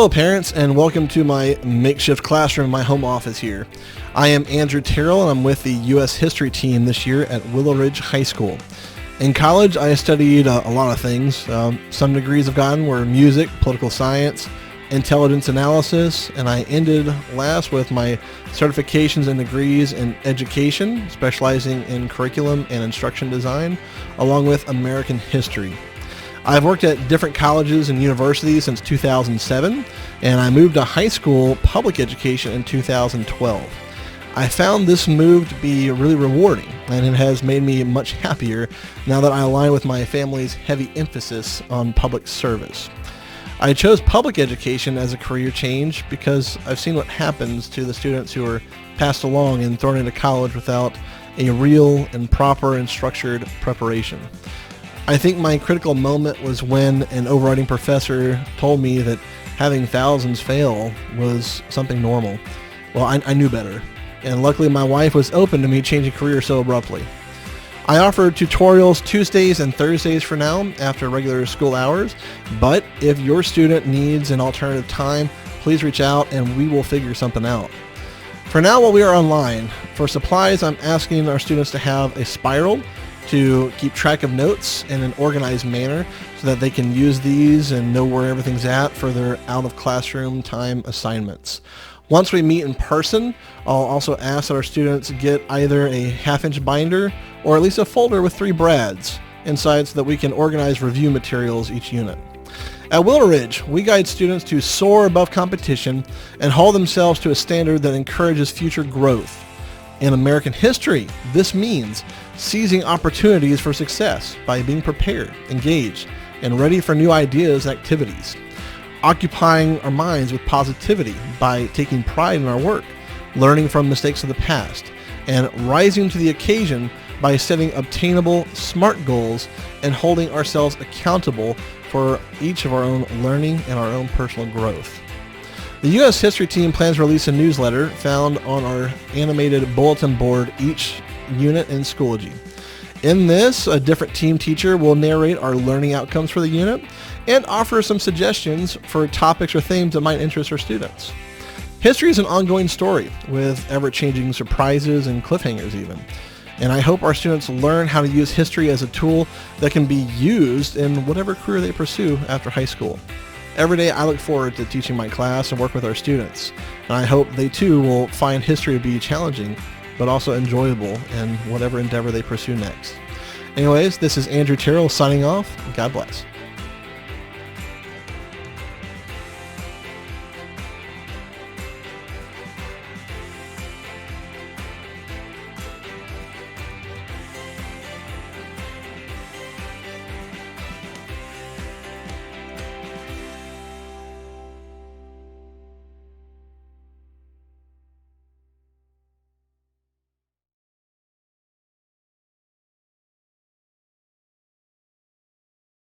Hello parents, and welcome to my makeshift classroom in my home office here. I am Andrew Terrell, and I'm with the U.S. History team this year at Willowridge High School. In college, I studied a lot of things. Some degrees I've gotten were music, political science, intelligence analysis, and I ended last with my certifications and degrees in education, specializing in curriculum and instruction design, along with American history. I've worked at different colleges and universities since 2007, and I moved to high school public education in 2012. I found this move to be really rewarding, and it has made me much happier now that I align with my family's heavy emphasis on public service. I chose public education as a career change because I've seen what happens to the students who are passed along and thrown into college without a real and proper and structured preparation. I think my critical moment was when an overriding professor told me that having thousands fail was something normal. Well, I knew better, and luckily my wife was open to me changing careers so abruptly. I offer tutorials Tuesdays and Thursdays for now after regular school hours, but if your student needs an alternative time, please reach out and we will figure something out. For now, while we are online, for supplies, I'm asking our students to have a spiral to keep track of notes in an organized manner so that they can use these and know where everything's at for their out of classroom time assignments. Once we meet in person, I'll also ask that our students get either a half-inch binder or at least a folder with 3 brads inside so that we can organize review materials each unit. At Willowridge, we guide students to soar above competition and hold themselves to a standard that encourages future growth. In American history, this means seizing opportunities for success by being prepared, engaged, and ready for new ideas and activities. Occupying our minds with positivity by taking pride in our work, learning from mistakes of the past, and rising to the occasion by setting obtainable, smart goals and holding ourselves accountable for each of our own learning and our own personal growth. The U.S. History team plans to release a newsletter found on our animated bulletin board each unit in Schoology. In this, a different team teacher will narrate our learning outcomes for the unit and offer some suggestions for topics or themes that might interest our students. History is an ongoing story with ever-changing surprises and cliffhangers even. And I hope our students learn how to use history as a tool that can be used in whatever career they pursue after high school. Every day I look forward to teaching my class and work with our students, and I hope they too will find history to be challenging, but also enjoyable in whatever endeavor they pursue next. Anyways, this is Andrew Terrell signing off. God bless.